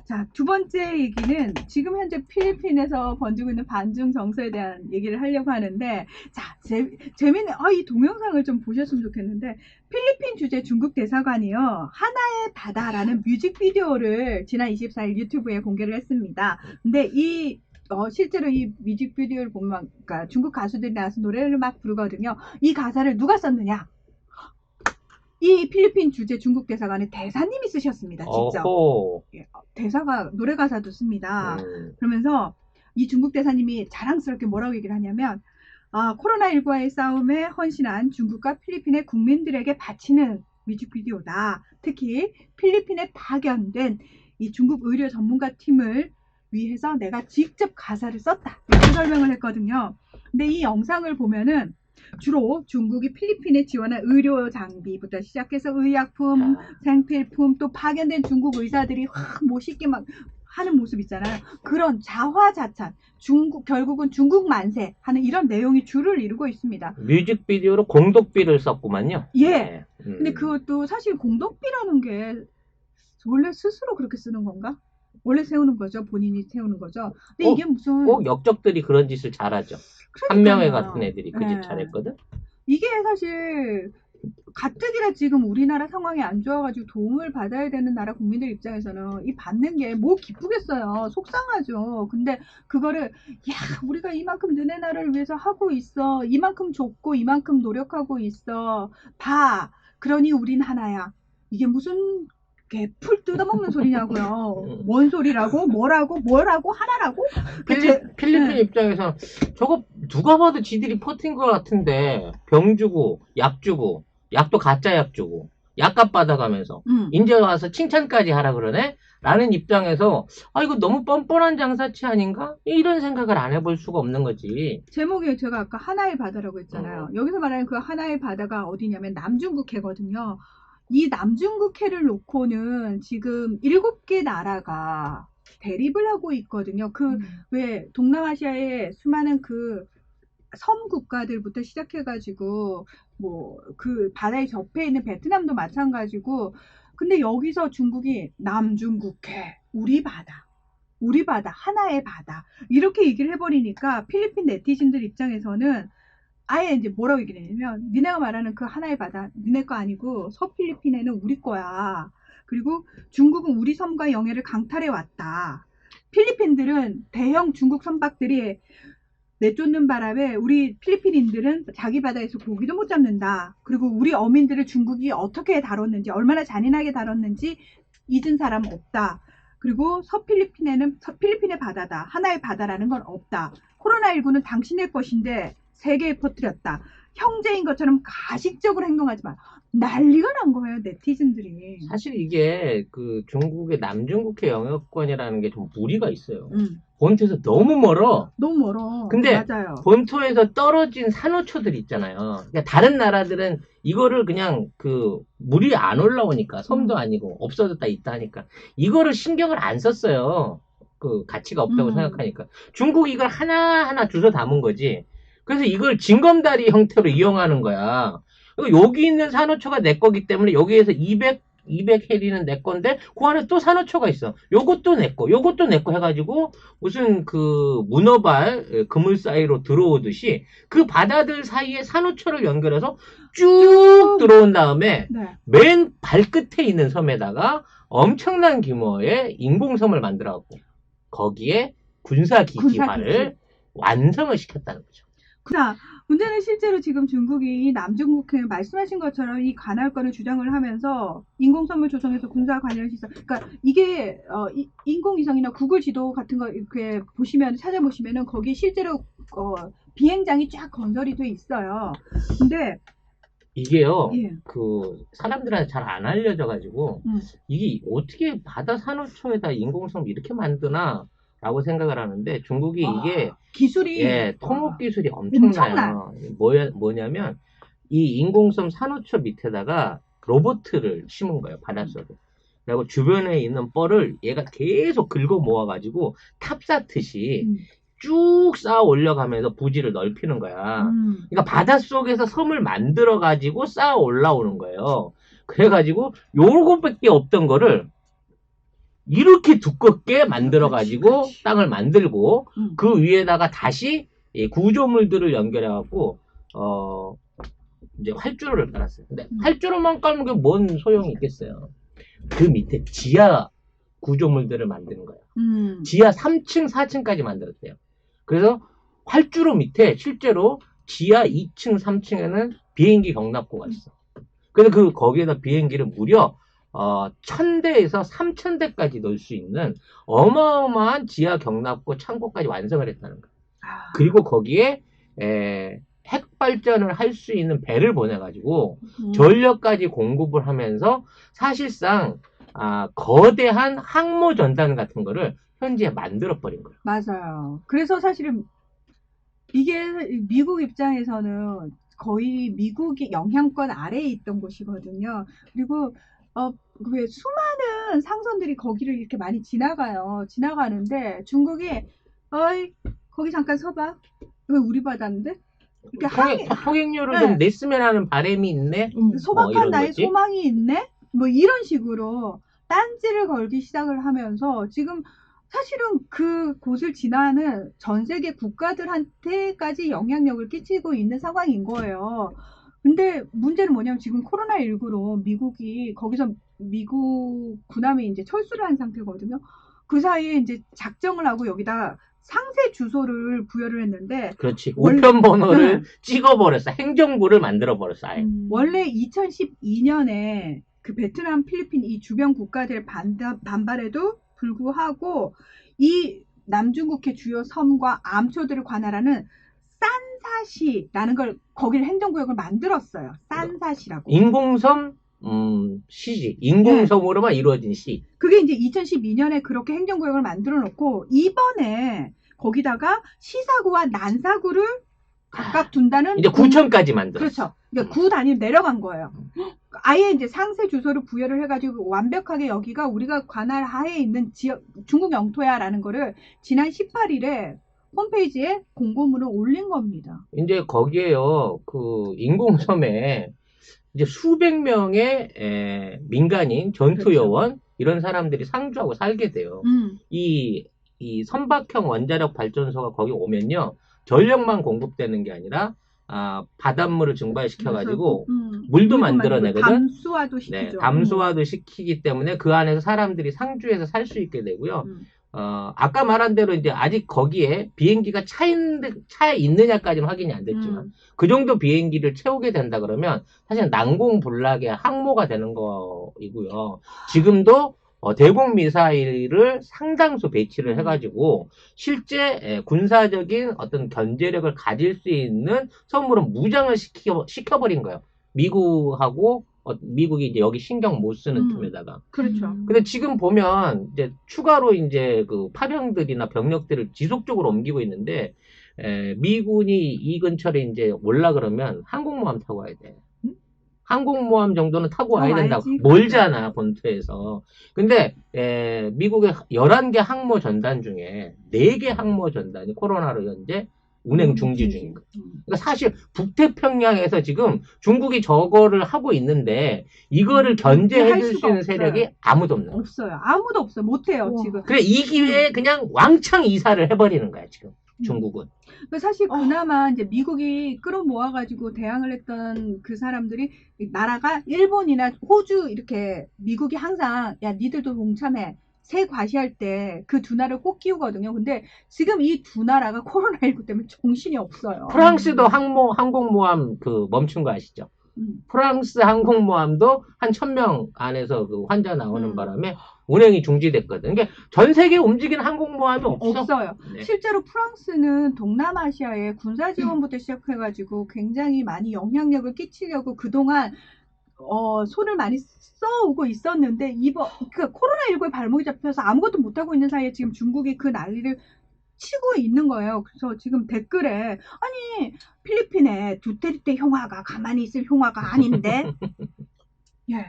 자, 두 번째 얘기는 지금 현재 필리핀에서 번지고 있는 반중 정서에 대한 얘기를 하려고 하는데, 자, 재밌는, 이 동영상을 좀 보셨으면 좋겠는데, 필리핀 주재 중국 대사관이요, 하나의 바다라는 뮤직비디오를 지난 24일 유튜브에 공개를 했습니다. 근데 실제로 이 뮤직비디오를 보면, 그러니까 중국 가수들이 나와서 노래를 막 부르거든요. 이 가사를 누가 썼느냐? 이 필리핀 주재 중국 대사관의 대사님이 쓰셨습니다. 직접. 대사가 노래 가사도 씁니다. 그러면서 이 중국 대사님이 자랑스럽게 뭐라고 얘기를 하냐면, 코로나19와의 싸움에 헌신한 중국과 필리핀의 국민들에게 바치는 뮤직비디오다. 특히 필리핀에 파견된 이 중국 의료 전문가 팀을 위해서 내가 직접 가사를 썼다. 이렇게 설명을 했거든요. 근데 이 영상을 보면은 주로 중국이 필리핀에 지원한 의료 장비부터 시작해서 의약품, 생필품, 또 파견된 중국 의사들이 멋있게 막 하는 모습 있잖아요. 그런 자화자찬, 결국은 중국 만세 하는 이런 내용이 주를 이루고 있습니다. 뮤직비디오로 공덕비를 썼구만요. 예. 근데 그것도 사실 공덕비라는 게 원래 스스로 그렇게 쓰는 건가? 원래 세우는 거죠. 본인이 세우는 거죠. 근데 이게 무슨 꼭 역적들이 그런 짓을 잘하죠. 한명회 같은 애들이 그 짓 잘했거든. 이게 사실 가뜩이나 지금 우리나라 상황이 안 좋아가지고 도움을 받아야 되는 나라 국민들 입장에서는 이 받는 게 뭐 기쁘겠어요. 속상하죠. 근데 그거를 우리가 이만큼 너네 나라를 위해서 하고 있어. 이만큼 줬고 이만큼 노력하고 있어. 봐. 그러니 우린 하나야. 이게 무슨 풀 뜯어먹는 소리냐고요. 뭔 소리라고? 뭐라고? 하나라고? 필리핀 입장에서 저거 누가 봐도 지들이 퍼트린 것 같은데 병 주고 약 주고 약도 가짜 약 주고 약값 받아가면서 인제 와서 칭찬까지 하라 그러네? 라는 입장에서 이거 너무 뻔뻔한 장사치 아닌가? 이런 생각을 안 해볼 수가 없는 거지. 제목이 제가 아까 하나의 바다라고 했잖아요. 여기서 말하는 그 하나의 바다가 어디냐면 남중국해거든요. 이 남중국해를 놓고는 지금 7개 나라가 대립을 하고 있거든요. 왜 동남아시아의 수많은 그 섬 국가들부터 시작해가지고 그 바다에 접해 있는 베트남도 마찬가지고, 근데 여기서 중국이 남중국해, 우리 바다, 하나의 바다 이렇게 얘기를 해버리니까 필리핀 네티즌들 입장에서는 아예 이제 뭐라고 얘기를 했냐면, 니네가 말하는 그 하나의 바다 니네 거 아니고 서필리핀에는 우리 거야. 그리고 중국은 우리 섬과 영해를 강탈해 왔다. 필리핀들은 대형 중국 선박들이 내쫓는 바람에 우리 필리핀인들은 자기 바다에서 고기도 못 잡는다. 그리고 우리 어민들을 중국이 어떻게 다뤘는지, 얼마나 잔인하게 다뤘는지 잊은 사람은 없다. 그리고 필리핀의 바다다. 하나의 바다라는 건 없다. 코로나19는 당신의 것인데 세계에 퍼뜨렸다. 형제인 것처럼 가식적으로 행동하지 마. 난리가 난 거예요, 네티즌들이. 사실 이게 그 중국의 남중국해 영역권이라는 게 좀 무리가 있어요. 본토에서 너무 멀어. 너무 멀어. 근데 맞아요. 본토에서 떨어진 산호초들 있잖아요. 그러니까 다른 나라들은 이거를 그냥 물이 안 올라오니까, 섬도 아니고 없어졌다 있다 하니까 이거를 신경을 안 썼어요. 그 가치가 없다고 생각하니까. 중국이 이걸 하나하나 주워 담은 거지. 그래서 이걸 징검다리 형태로 이용하는 거야. 여기 있는 산호초가 내 거기 때문에 여기에서 200 해리는 내 건데 그 안에 또 산호초가 있어. 요것도 내 거, 요것도 내 거 해가지고 무슨 문어발 그물 사이로 들어오듯이 그 바다들 사이에 산호초를 연결해서 쭉 들어온 다음에 맨 발끝에 있는 섬에다가 엄청난 규모의 인공섬을 만들어갖고 거기에 군사기지화를 완성을 시켰다는 거죠. 자, 문제는 실제로 지금 중국이 남중국해 말씀하신 것처럼 이 관할권을 주장을 하면서 인공섬을 조성해서 군사 관련 시설, 그러니까 이게 인공위성이나 구글 지도 같은 거 이렇게 찾아보시면은 거기 실제로 비행장이 쫙 건설이 돼 있어요. 근데 이게요, 사람들한테 잘 안 알려져가지고 이게 어떻게 바다 산호초에다 인공섬 이렇게 만드나? 라고 생각을 하는데 중국이 이게 기술이 토목 기술이 엄청나요. 뭐냐면 이 인공섬 산호초 밑에다가 로봇을 심은 거예요. 바닷속에. 그리고 주변에 있는 뻘을 얘가 계속 긁어 모아가지고 탑 쌓듯이 쭉 쌓아 올려가면서 부지를 넓히는 거야. 그러니까 바닷속에서 섬을 만들어가지고 쌓아 올라오는 거예요. 그래가지고 요것밖에 없던 거를 이렇게 두껍게 만들어가지고 그렇지. 땅을 만들고 음. 그 위에다가 다시 이 구조물들을 연결해갖고 이제 활주로를 깔았어요. 근데 활주로만 깔면 그게 뭔 소용이 있겠어요. 그 밑에 지하 구조물들을 만드는 거예요. 지하 3층, 4층까지 만들었대요. 그래서 활주로 밑에 실제로 지하 2층, 3층에는 비행기 경납고가 있어. 그래서 거기에다 비행기를 무려 1000대에서 3000대까지 넣을 수 있는 어마어마한 지하 경납고 창고까지 완성을 했다는 거예요. 그리고 거기에 핵 발전을 할 수 있는 배를 보내가지고 전력까지 공급을 하면서 사실상 거대한 항모 전단 같은 거를 현지에 만들어 버린 거예요. 맞아요. 그래서 사실은 이게 미국 입장에서는 거의 미국이 영향권 아래에 있던 곳이거든요. 그리고 왜 수많은 상선들이 거기를 이렇게 많이 지나가요. 지나가는데 중국이 어이 거기 잠깐 서봐. 왜 우리 바다인데? 이렇게 통행료를 네. 좀 냈으면 하는 바람이 있네. 소박한 이런 나의 거지. 소망이 있네? 뭐 이런 식으로 딴지를 걸기 시작을 하면서 지금 사실은 그 곳을 지나는 전 세계 국가들한테까지 영향력을 끼치고 있는 상황인 거예요. 근데 문제는 뭐냐면 지금 코로나19로 미국이 거기서 미국 군함이 이제 철수를 한 상태거든요. 그 사이에 이제 작정을 하고 여기다 상세 주소를 부여를 했는데 그렇지. 우편 번호를 찍어버렸어. 행정부를 만들어버렸어. 아예. 원래 2012년에 그 베트남, 필리핀 이 주변 국가들의 반발에도 불구하고 이 남중국해 주요 섬과 암초들을 관할하는 산사시라는 걸 거기를 행정구역을 만들었어요. 산사시라고. 인공섬 시지. 인공섬으로만 이루어진 시. 그게 이제 2012년에 그렇게 행정구역을 만들어 놓고 이번에 거기다가 시사구와 난사구를 각각 둔다는 이제 구청까지 만들었어. 그렇죠. 그러니까 구 단위로 내려간 거예요. 아예 이제 상세 주소를 부여를 해가지고 완벽하게 여기가 우리가 관할 하에 있는 지역 중국 영토야라는 거를 지난 18일에 홈페이지에 공고문을 올린 겁니다. 이제 거기에요. 그 인공섬에 이제 수백 명의 민간인 전투요원 그렇죠. 이런 사람들이 상주하고 살게 돼요. 이 선박형 원자력 발전소가 거기 오면요. 전력만 공급되는 게 아니라 바닷물을 증발시켜가지고 물도 만들어내거든. 담수화도 시키죠. 네, 담수화도 시키기 때문에 그 안에서 사람들이 상주해서 살 수 있게 되고요. 아까 말한 대로 이제 아직 거기에 비행기가 차 있느냐까지는 확인이 안 됐지만 그 정도 비행기를 채우게 된다 그러면 사실 난공불락의 항모가 되는 거이고요. 지금도 대공 미사일을 상당수 배치를 해가지고 실제 군사적인 어떤 견제력을 가질 수 있는 섬으로 무장을 시켜버린 거예요. 미국이 이제 여기 신경 못 쓰는 틈에다가. 그렇죠. 근데 지금 보면 이제 추가로 이제 그 파병들이나 병력들을 지속적으로 옮기고 있는데 미군이 이 근처에 이제 올라 그러면 항공모함 타고 와야 돼. 항공모함 정도는 타고 와야 된다고. 멀잖아, 본토에서. 근데, 미국의 11개 항모 전단 중에 4개 항모 전단이 코로나로 현재 운행 중지 중인 거예요. 그러니까 사실 북태평양에서 지금 중국이 저거를 하고 있는데 이거를 견제해 줄 수 있는 세력이 아무도 없는 거예요. 없어요. 아무도 없어요. 못해요, 지금. 그래, 이 기회에 그냥 왕창 이사를 해버리는 거야, 지금. 중국은. 사실 그나마 이제 미국이 끌어모아가지고 대항을 했던 그 사람들이 나라가 일본이나 호주 이렇게 미국이 항상 야 니들도 동참해 새 과시할 때 그 두 나라를 꼭 끼우거든요. 근데 지금 이 두 나라가 코로나19 때문에 정신이 없어요. 프랑스도 항공모함 멈춘 거 아시죠? 프랑스 항공모함도 한 1000명 안에서 그 환자 나오는 바람에 운행이 중지됐거든. 그러니까 전 세계에 움직이는 항공모함이 없어요. 네. 실제로 프랑스는 동남아시아에 군사 지원부터 시작해가지고 굉장히 많이 영향력을 끼치려고 그동안 손을 많이 써오고 있었는데 그러니까 코로나19에 발목이 잡혀서 아무것도 못하고 있는 사이에 지금 중국이 그 난리를 치고 있는 거예요. 그래서 지금 댓글에 아니 필리핀에 두테르테 형아가 가만히 있을 형아가 아닌데 예.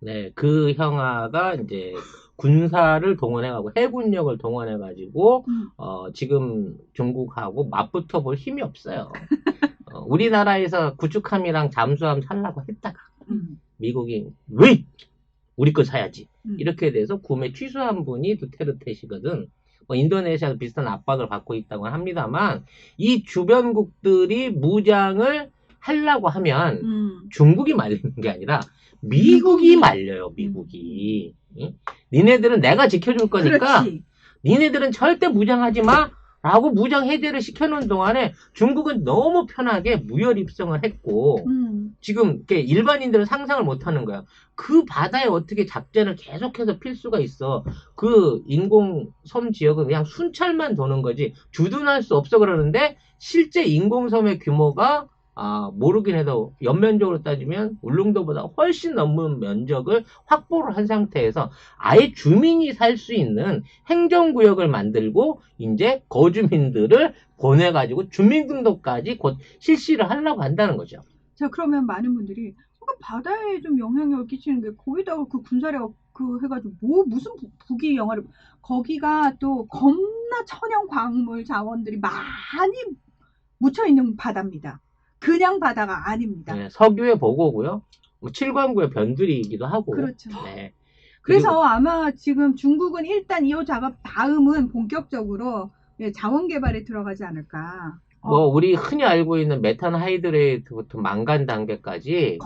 네, 그 형아가 이제 군사를 동원해가고 해군력을 동원해가지고 지금 중국하고 맞붙어 볼 힘이 없어요. 우리나라에서 구축함이랑 잠수함 살라고 했다가 미국이 왜 우리 거 사야지. 음. 이렇게 돼서 구매 취소한 분이 두테르테시거든. 뭐 인도네시아도 비슷한 압박을 받고 있다고 합니다만 이 주변국들이 무장을 하려고 하면 중국이 말리는 게 아니라 미국이 말려요. 미국이. 응? 니네들은 내가 지켜줄 거니까 그렇지. 니네들은 절대 무장하지 마 라고 무장 해제를 시켜놓은 동안에 중국은 너무 편하게 무혈 입성을 했고 지금 이렇게 일반인들은 상상을 못하는 거야. 그 바다에 어떻게 작전을 계속해서 필 수가 있어. 그 인공섬 지역은 그냥 순찰만 도는 거지 주둔할 수 없어 그러는데 실제 인공섬의 규모가 모르긴 해도 연면적으로 따지면 울릉도보다 훨씬 넘는 면적을 확보를 한 상태에서 아예 주민이 살 수 있는 행정구역을 만들고 이제 거주민들을 보내가지고 주민등록까지 곧 실시를 하려고 한다는 거죠. 자, 그러면 많은 분들이 바다에 좀 영향력을 끼치는데 거기다가 그 군사력 그 해가지고 무슨 북이 영화를 거기가 또 겁나 천연 광물 자원들이 많이 묻혀 있는 바다입니다. 그냥 바다가 아닙니다. 네, 석유의 보고고요. 뭐 칠광구의 변두리이기도 하고. 그렇죠. 네. 그래서 아마 지금 중국은 일단 이 작업 다음은 본격적으로 자원 개발에 들어가지 않을까. 뭐 우리 흔히 알고 있는 메탄 하이드레이트부터 망간 단계까지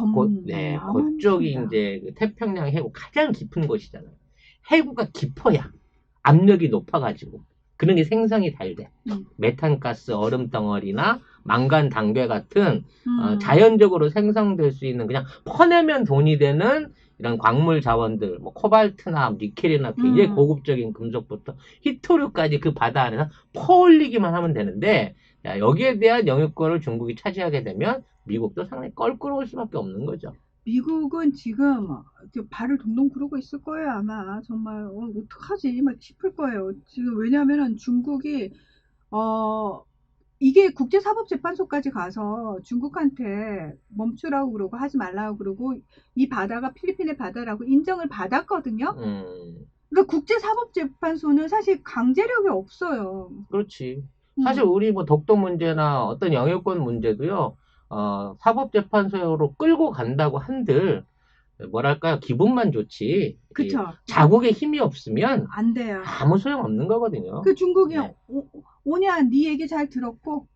그쪽이 이제 태평양 해구 가장 깊은 곳이잖아요. 해구가 깊어야 압력이 높아가지고 그런 게 생성이 잘 돼. 메탄가스 얼음 덩어리나 망간 단계 같은 자연적으로 생성될 수 있는 그냥 퍼내면 돈이 되는 이런 광물 자원들, 뭐 코발트나 니켈이나 굉장히 고급적인 금속부터 히토류까지 그 바다 안에서 퍼올리기만 하면 되는데 여기에 대한 영유권을 중국이 차지하게 되면 미국도 상당히 껄끄러울 수밖에 없는 거죠. 미국은 지금 발을 동동 구르고 있을 거예요. 아마 정말 어떡하지 막 싶을 거예요. 지금 왜냐하면 중국이 이게 국제사법재판소까지 가서 중국한테 멈추라고 그러고 하지 말라고 그러고 이 바다가 필리핀의 바다라고 인정을 받았거든요. 그러니까 국제사법재판소는 사실 강제력이 없어요. 그렇지. 사실 우리 뭐 독도 문제나 어떤 영유권 문제도요. 사법재판소로 끌고 간다고 한들 뭐랄까요 기분만 좋지. 그쵸. 자국의 힘이 없으면 안 돼요. 아무 소용 없는 거거든요. 그 중국이 오냐 네 얘기 잘 들었고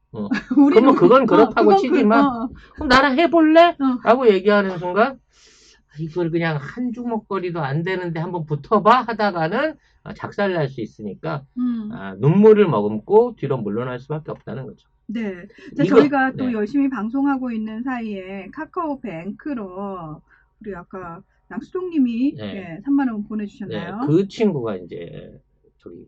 그러면 그건 그렇다고 치지만 그럼 나랑 해볼래? 라고 얘기하는 순간 이걸 그냥 한 주먹거리도 안 되는데 한번 붙어봐 하다가는 작살날 수 있으니까 눈물을 머금고 뒤로 물러날 수밖에 없다는 거죠. 네. 자, 저희가 또 열심히 방송하고 있는 사이에 카카오뱅크로 우리 아까 양수동님이 3만 원 보내주셨나요? 네, 그 친구가 이제 저기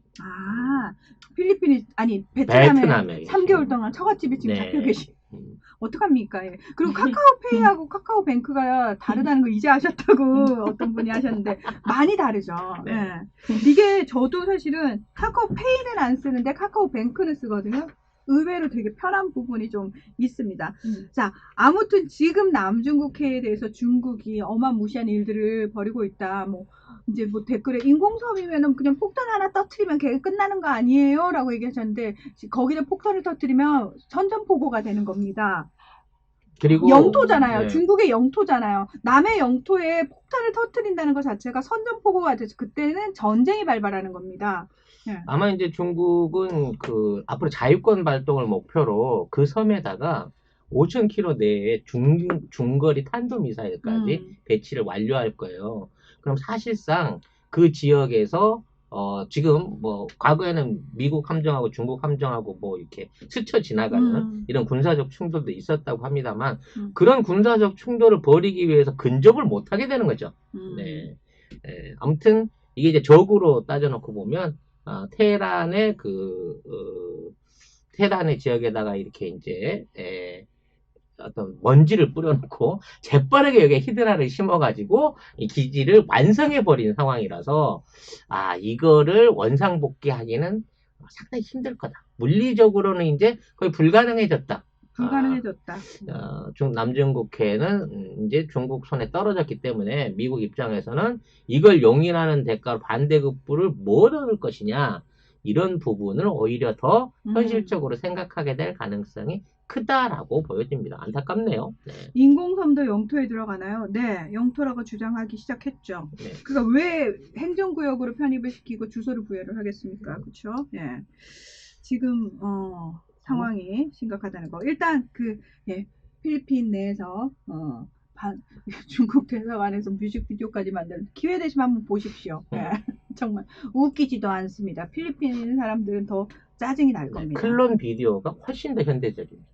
필리핀이 아니 베트남에 3개월 동안 처갓집에 지금 잡혀 계시. 어떡합니까? 그리고 카카오페이하고 카카오뱅크가 다르다는 거 이제 아셨다고 어떤 분이 하셨는데 많이 다르죠. 이게 저도 사실은 카카오페이는 안 쓰는데 카카오뱅크는 쓰거든요. 의외로 되게 편한 부분이 좀 있습니다. 자, 아무튼 지금 남중국해에 대해서 중국이 어마무시한 일들을 벌이고 있다. 이제 댓글에 인공섬이면은 그냥 폭탄 하나 터트리면 걔 끝나는 거 아니에요? 라고 얘기하셨는데 거기다 폭탄을 터트리면 선전포고가 되는 겁니다. 그리고 영토잖아요. 중국의 영토잖아요. 남의 영토에 폭탄을 터트린다는 것 자체가 선전포고가 돼서 그때는 전쟁이 발발하는 겁니다. 아마 이제 중국은 앞으로 자유권 발동을 목표로 그 섬에다가 5,000km 내에 중거리 탄도미사일까지 배치를 완료할 거예요. 그럼 사실상 그 지역에서 지금 과거에는 미국 함정하고 중국 함정하고 이렇게 스쳐 지나가는 이런 군사적 충돌도 있었다고 합니다만 그런 군사적 충돌을 벌이기 위해서 근접을 못 하게 되는 거죠. 아무튼 이게 이제 적으로 따져놓고 보면 테헤란의 테헤란의 지역에다가 이렇게 이제 어떤 먼지를 뿌려놓고 재빠르게 여기에 히드라를 심어가지고 이 기지를 완성해버린 상황이라서 이거를 원상복귀하기는 상당히 힘들 거다. 물리적으로는 이제 거의 불가능해졌다. 남중국해는 이제 중국 손에 떨어졌기 때문에 미국 입장에서는 이걸 용인하는 대가로 반대급부를 못 얻을 것이냐 이런 부분을 오히려 더 음. 현실적으로 생각하게 될 가능성이 크다라고 보여집니다. 안타깝네요. 네. 인공섬도 영토에 들어가나요? 네, 영토라고 주장하기 시작했죠. 네. 그러니까 왜 행정구역으로 편입을 시키고 주소를 부여를 하겠습니까? 그렇죠? 예. 지금 상황이 심각하다는 거. 일단 예, 필리핀 내에서 중국 대사관에서 뮤직비디오까지 만드는 기회 되시면 한번 보십시오. 예. 정말 웃기지도 않습니다. 필리핀 사람들은 더 짜증이 날 겁니다. 클론 비디오가 훨씬 더 현대적입니다.